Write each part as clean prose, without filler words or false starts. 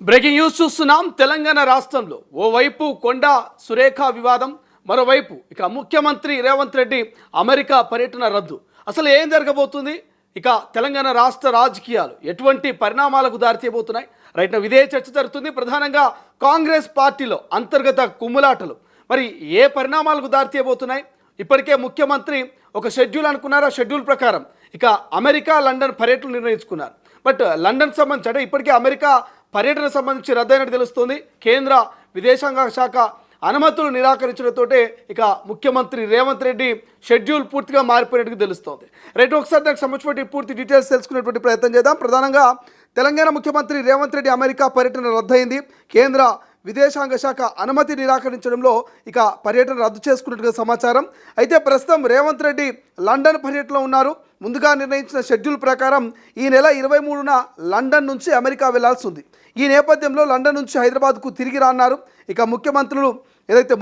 Breaking news చూస్తున్నాం. తెలంగాణ రాష్ట్రంలో ఓవైపు కొండా సురేఖ వివాదం, మరోవైపు ఇక ముఖ్యమంత్రి రేవంత్ రెడ్డి అమెరికా పర్యటన రద్దు. అసలు ఏం జరగబోతుంది? ఇక తెలంగాణ రాష్ట్ర రాజకీయాలు ఎటువంటి పరిణామాలకు దారితీయబోతున్నాయి? రైట్ నా ఇదే చర్చ జరుగుతుంది. ప్రధానంగా కాంగ్రెస్ పార్టీలో అంతర్గత కుమ్ములాటలు మరి ఏ పరిణామాలకు దారితీయబోతున్నాయి? ఇప్పటికే ముఖ్యమంత్రి ఒక షెడ్యూల్ అనుకున్నారు. ఆ షెడ్యూల్ ప్రకారం ఇక అమెరికా, లండన్ పర్యటన నిర్ణయించుకున్నారు. బట్ లండన్ సంబంధించి అంటే ఇప్పటికే అమెరికా పర్యటన సంబంధించి రద్దయినట్టు తెలుస్తోంది. కేంద్ర విదేశాంగ శాఖ అనుమతులు నిరాకరించడంతో ఇక ముఖ్యమంత్రి రేవంత్ రెడ్డి షెడ్యూల్ పూర్తిగా మారిపోయినట్టుగా తెలుస్తోంది. రైట్, ఒకసారి దానికి సంబంధించిన పూర్తి డీటెయిల్స్ తెలుసుకునేటువంటి ప్రయత్నం చేద్దాం. ప్రధానంగా తెలంగాణ ముఖ్యమంత్రి రేవంత్ రెడ్డి అమెరికా పర్యటన రద్దయింది. కేంద్ర విదేశాంగ శాఖ అనుమతి నిరాకరించడంలో ఇక పర్యటన రద్దు చేసుకున్నట్టుగా సమాచారం. అయితే ప్రస్తుతం రేవంత్ రెడ్డి లండన్ పర్యటనలో ఉన్నారు. ముందుగా నిర్ణయించిన షెడ్యూల్ ప్రకారం ఈ నెల 23న లండన్ నుంచి అమెరికా వెళ్లాల్సి ఉంది. ఈ నేపథ్యంలో లండన్ నుంచి హైదరాబాద్కు తిరిగి రాన్నారు. ఇక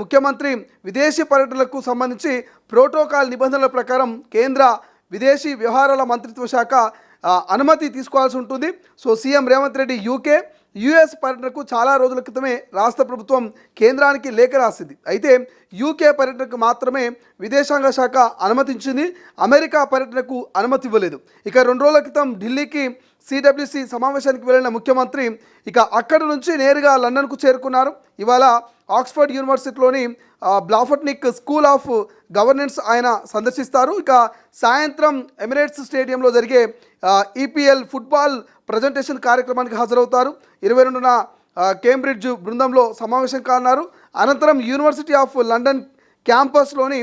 ముఖ్యమంత్రి విదేశీ పర్యటనలకు సంబంధించి ప్రోటోకాల్ నిబంధనల ప్రకారం కేంద్ర విదేశీ వ్యవహారాల మంత్రిత్వ శాఖ అనుమతి తీసుకోవాల్సి ఉంటుంది. So CM Revanth Reddy US పర్యటనకు చాలా రోజుల క్రితమే రాష్ట్ర ప్రభుత్వం కేంద్రానికి లేఖ రాసింది. అయితే యూకే పర్యటనకు మాత్రమే విదేశాంగ శాఖ అనుమతించింది. అమెరికా పర్యటనకు అనుమతి ఇవ్వలేదు. ఇక 2 రోజుల క్రితం ఢిల్లీకి సిడబ్ల్యూసి సమావేశానికి వెళ్ళిన ముఖ్యమంత్రి ఇక అక్కడి నుంచి నేరుగా లండన్కు చేరుకున్నారు. ఇవాళ ఆక్స్ఫర్డ్ యూనివర్సిటీలోని బ్లాఫర్ట్నిక్ స్కూల్ ఆఫ్ గవర్నెన్స్ ఆయన సందర్శిస్తారు. ఇక సాయంత్రం ఎమిరేట్స్ స్టేడియంలో జరిగే ఈపీఎల్ ఫుట్బాల్ ప్రజెంటేషన్ కార్యక్రమానికి హాజరవుతారు. 22న కేంబ్రిడ్జ్ బృందంలో సమావేశం కానున్నారు. అనంతరం యూనివర్సిటీ ఆఫ్ లండన్ క్యాంపస్లోని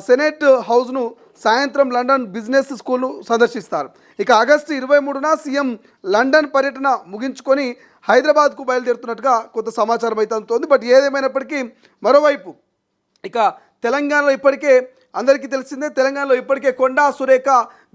సెనేట్ హౌస్ను సాయంత్రం లండన్ బిజినెస్ స్కూల్ను సందర్శిస్తారు. ఇక ఆగస్టు 23న సీఎం లండన్ పర్యటన ముగించుకొని హైదరాబాద్కు బయలుదేరుతున్నట్టుగా కొంత సమాచారం అయితే అందుతోంది. బట్ ఏదేమైనప్పటికీ మరోవైపు ఇక తెలంగాణలో ఇప్పటికే అందరికీ తెలిసిందే, తెలంగాణలో ఇప్పటికే కొండా సురేఖ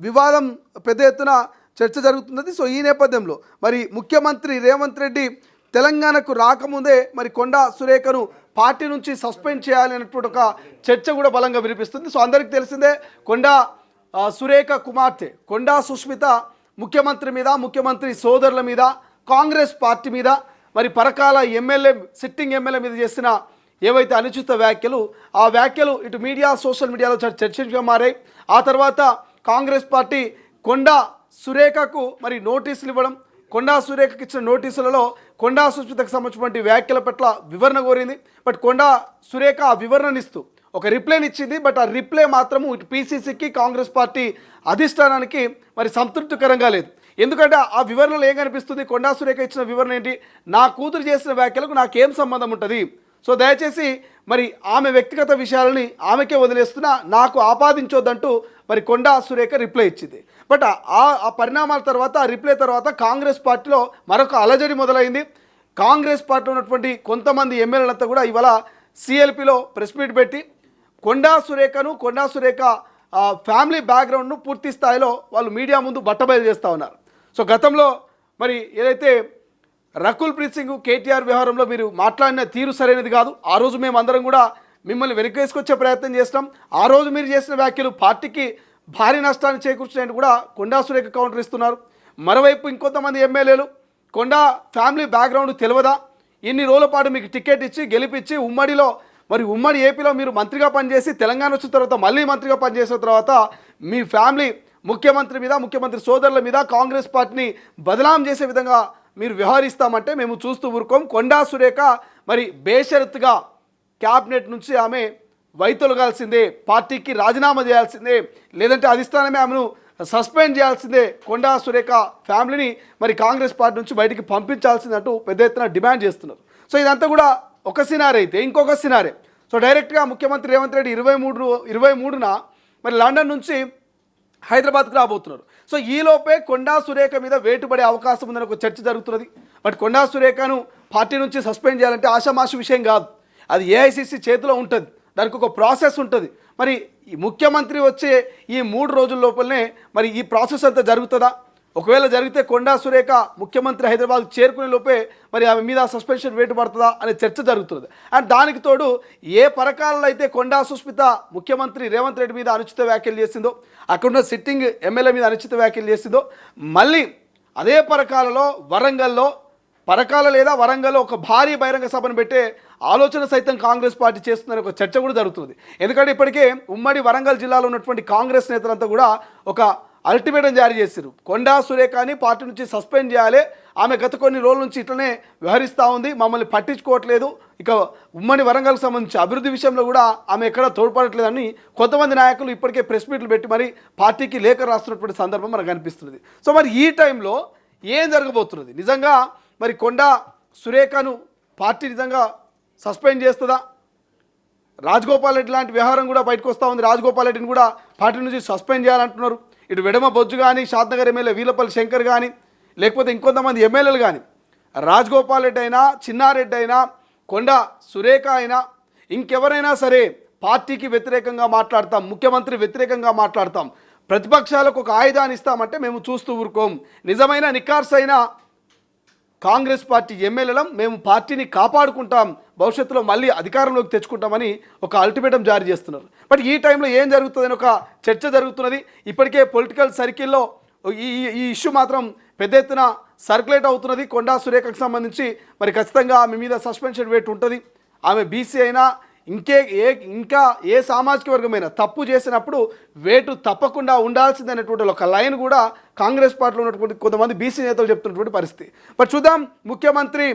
వివాదం పెద్ద ఎత్తున చర్చ జరుగుతున్నది. సో ఈ నేపథ్యంలో మరి ముఖ్యమంత్రి రేవంత్ రెడ్డి తెలంగాణకు రాకముందే మరి కొండా సురేఖను పార్టీ నుంచి సస్పెండ్ చేయాలి అనేటువంటి ఒక చర్చ కూడా బలంగా వినిపిస్తుంది. సో అందరికీ తెలిసిందే, కొండా సురేఖ కుమార్తె కొండా సుష్మిత ముఖ్యమంత్రి మీద, ముఖ్యమంత్రి సోదరుల మీద, కాంగ్రెస్ పార్టీ మీద, మరి పరకాల సిట్టింగ్ ఎమ్మెల్యే మీద చేసిన ఏవైతే అనుచిత వ్యాఖ్యలు, ఆ వ్యాఖ్యలు ఇటు మీడియా, సోషల్ మీడియాలో చర్చగా మారాయి. ఆ తర్వాత కాంగ్రెస్ పార్టీ కొండా సురేఖకు మరి నోటీసులు ఇవ్వడం, కొండా సురేఖకి ఇచ్చిన నోటీసులలో కొండా సుష్మితకు సంబంధించినటువంటి వ్యాఖ్యల పట్ల వివరణ కోరింది. బట్ కొండా సురేఖ ఆ వివరణనిస్తూ ఒక రిప్లైని ఇచ్చింది. బట్ ఆ రిప్లై మాత్రము ఇటు పీసీసీకి, కాంగ్రెస్ పార్టీ అధిష్టానానికి మరి సంతృప్తికరంగా లేదు. ఎందుకంటే ఆ వివరణలో ఏం కనిపిస్తుంది? కొండా సురేఖ ఇచ్చిన వివరణ ఏంటి? నా కూతురు చేసిన వ్యాఖ్యలకు నాకేం సంబంధం ఉంటుంది? సో దయచేసి మరి ఆమె వ్యక్తిగత విషయాలని ఆమెకే వదిలేస్తున్నా, నాకు ఆపాదించొద్దంటూ మరి కొండా సురేఖ రిప్లై ఇచ్చింది. బట్ ఆ పరిణామాల తర్వాత, ఆ రిప్లై తర్వాత కాంగ్రెస్ పార్టీలో మరొక అలజడి మొదలైంది. కాంగ్రెస్ పార్టీలో ఉన్నటువంటి కొంతమంది ఎమ్మెల్యేలంతా కూడా ఇవాళ సిఎల్పిలో ప్రెస్ మీట్ పెట్టి కొండా సురేఖ ఫ్యామిలీ బ్యాక్గ్రౌండ్ను పూర్తి స్థాయిలో వాళ్ళు మీడియా ముందు బట్టబయలు చేస్తూ ఉన్నారు. సో గతంలో మరి ఏదైతే రకుల్ ప్రీత్ సింగ్ కేటీఆర్ వ్యవహారంలో మీరు మాట్లాడిన తీరు సరైనది కాదు, ఆ రోజు మేము అందరం కూడా మిమ్మల్ని వెనక్కి వేసుకొచ్చే ప్రయత్నం చేస్తాం, ఆ రోజు మీరు చేసిన వ్యాఖ్యలు పార్టీకి భారీ నష్టాన్ని చేకూర్చినట్టు కూడా కొండా సురేఖ కౌంటర్ ఇస్తున్నారు. మరోవైపు ఇంకొంతమంది ఎమ్మెల్యేలు కొండా ఫ్యామిలీ బ్యాక్గ్రౌండ్ తెలియదా, ఇన్ని రోజుల పాటు మీకు టికెట్ ఇచ్చి గెలిపించి ఉమ్మడి ఏపీలో మీరు మంత్రిగా పనిచేసి తెలంగాణ వచ్చిన తర్వాత మళ్ళీ మంత్రిగా పనిచేసిన తర్వాత మీ ఫ్యామిలీ ముఖ్యమంత్రి సోదరుల మీద కాంగ్రెస్ పార్టీని బదనాం చేసే విధంగా మీరు వ్యవహరిస్తామంటే మేము చూస్తూ ఊరుకోం. కొండా సురేఖ మరి బేషరతుగా క్యాబినెట్ నుంచి ఆమె వైతొలగాల్సిందే, పార్టీకి రాజీనామా చేయాల్సిందే, లేదంటే అధిష్టానమే ఆమెను సస్పెండ్ చేయాల్సిందే, కొండా సురేఖ ఫ్యామిలీని మరి కాంగ్రెస్ పార్టీ నుంచి బయటికి పంపించాల్సిందంటూ పెద్ద ఎత్తున డిమాండ్ చేస్తున్నారు. సో ఇదంతా కూడా ఒక సినారీ అయితే ఇంకొక సినారీ. సో డైరెక్ట్గా ముఖ్యమంత్రి రేవంత్ రెడ్డి 23న మరి లండన్ నుంచి హైదరాబాద్కు రాబోతున్నారు. సో ఈలోపే కొండా సురేఖ మీద వేటుపడే అవకాశం ఉందని ఒక చర్చ జరుగుతున్నది. బట్ కొండా సురేఖను పార్టీ నుంచి సస్పెండ్ చేయాలంటే ఆషామాషి విషయం కాదు, అది ఏఐసిసి చేతిలో ఉంటుంది, దానికి ఒక ప్రాసెస్ ఉంటుంది. మరి ఈ ముఖ్యమంత్రి వచ్చే ఈ 3 రోజుల లోపలనే మరి ఈ ప్రాసెస్ అంతా జరుగుతుందా? ఒకవేళ జరిగితే కొండా సురేఖ ముఖ్యమంత్రి హైదరాబాద్ చేరుకునే లోపే మరి ఆమె మీద సస్పెన్షన్ వేటు పడుతుందా అనే చర్చ జరుగుతుంది. అండ్ దానికి తోడు ఏ పరకాలలో అయితే కొండా సుష్మిత ముఖ్యమంత్రి రేవంత్ రెడ్డి మీద అనుచిత వ్యాఖ్యలు చేసిందో, అక్కడున్న సిట్టింగ్ ఎమ్మెల్యే మీద అనుచిత వ్యాఖ్యలు చేసిందో, మళ్ళీ అదే పరకాలలో వరంగల్లో పరకాల లేదా వరంగల్లో ఒక భారీ బహిరంగ సభను పెట్టే ఆలోచన సైతం కాంగ్రెస్ పార్టీ చేస్తుందని ఒక చర్చ కూడా జరుగుతుంది. ఎందుకంటే ఇప్పటికే ఉమ్మడి వరంగల్ జిల్లాలో ఉన్నటువంటి కాంగ్రెస్ నేతలంతా కూడా ఒక అల్టిమేటం జారీ చేశారు. కొండా సురేఖని పార్టీ నుంచి సస్పెండ్ చేయాలి, ఆమె గత కొన్ని రోజుల నుంచి ఇట్లనే వ్యవహరిస్తూ ఉంది, మమ్మల్ని పట్టించుకోవట్లేదు, ఇక ఉమ్మడి వరంగల్కి సంబంధించి అభివృద్ధి విషయంలో కూడా ఆమె ఎక్కడ తోడ్పడట్లేదని కొంతమంది నాయకులు ఇప్పటికే ప్రెస్ మీట్లు పెట్టి మరి పార్టీకి లేఖ రాస్తున్నటువంటి సందర్భం మనకు కనిపిస్తుంది. సో మరి ఈ టైంలో ఏం జరగబోతున్నది? నిజంగా మరి కొండా సురేఖను పార్టీ నిజంగా సస్పెండ్ చేస్తుందా? రాజగోపాల్ రెడ్డి లాంటి వ్యవహారం కూడా బయటకు వస్తూ ఉంది. రాజగోపాల్ రెడ్డిని కూడా పార్టీ నుంచి సస్పెండ్ చేయాలంటున్నారు. ఇటు వెడమ బొజ్జు కానీ, షాద్నగర్ ఎమ్మెల్యే వీలపల్లి శంకర్ కానీ, లేకపోతే ఇంకొంతమంది ఎమ్మెల్యేలు కానీ, రాజగోపాల్ రెడ్డి అయినా, చిన్నారెడ్డి అయినా, కొండా సురేఖ అయినా, ఇంకెవరైనా సరే పార్టీకి వ్యతిరేకంగా మాట్లాడతాం, ముఖ్యమంత్రి వ్యతిరేకంగా మాట్లాడతాం, ప్రతిపక్షాలకు ఒక ఆయుధాన్ని ఇస్తామంటే మేము చూస్తూ ఊరుకోం, నిజమైన నిఖార్సైన కాంగ్రెస్ పార్టీ ఎమ్మెల్యేలం, మేము పార్టీని కాపాడుకుంటాం, భవిష్యత్తులో మళ్ళీ అధికారంలోకి తెచ్చుకుంటామని ఒక అల్టిమేటం జారీ చేస్తున్నారు. బట్ ఈ టైంలో ఏం జరుగుతుందని ఒక చర్చ జరుగుతున్నది. ఇప్పటికే పొలిటికల్ సర్కిల్లో ఈ ఇష్యూ మాత్రం పెద్ద ఎత్తున సర్క్యులేట్ అవుతున్నది. కొండా సురేఖకు సంబంధించి మరి ఖచ్చితంగా ఆమె మీద సస్పెన్షన్ వేటు ఉంటుంది. ఆమె బీసీ అయినా ఇంకా ఏ సామాజిక వర్గమైనా తప్పు చేసినప్పుడు వేటు తప్పకుండా ఉండాల్సిందనేటువంటి ఒక లైన్ కూడా కాంగ్రెస్ పార్టీలో ఉన్నటువంటి కొంతమంది బీసీ నేతలు చెప్తున్నటువంటి పరిస్థితి. బట్ చూద్దాం, ముఖ్యమంత్రి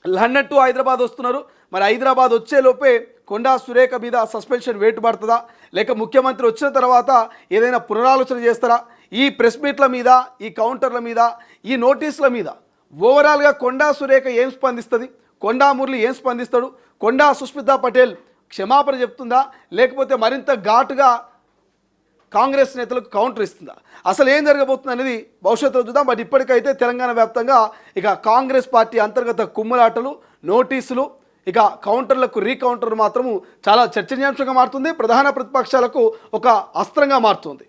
లండన్ టు హైదరాబాద్ వస్తున్నారు. మరి హైదరాబాద్ వచ్చేలోపే కొండా సురేఖ మీద సస్పెన్షన్ వేటు పడుతుందా, లేక ముఖ్యమంత్రి వచ్చిన తర్వాత ఏదైనా పునరాలోచన చేస్తారా? ఈ ప్రెస్ మీట్ల మీద, ఈ కౌంటర్ల మీద, ఈ నోటీసుల మీద ఓవరాల్గా కొండా సురేఖ ఏం స్పందిస్తుంది, కొండా మురళి ఏం స్పందిస్తాడు, కొండా సుస్మితా పటేల్ క్షమాపణ చెప్తుందా, లేకపోతే మరింత ఘాటుగా కాంగ్రెస్ నేతలకు కౌంటర్ ఇస్తుందా? అసలు ఏం జరగబోతుంది అనేది భవిష్యత్తులో చూద్దాం. బట్ ఇప్పటికైతే తెలంగాణ వ్యాప్తంగా ఇక కాంగ్రెస్ పార్టీ అంతర్గత కుమ్మలాటలు, నోటీసులు, ఇక కౌంటర్లకు రీకౌంటర్ మాత్రము చాలా చర్చనీయాంశంగా మారుతుంది. ప్రధాన ప్రతిపక్షాలకు ఒక అస్త్రంగా మారుతుంది.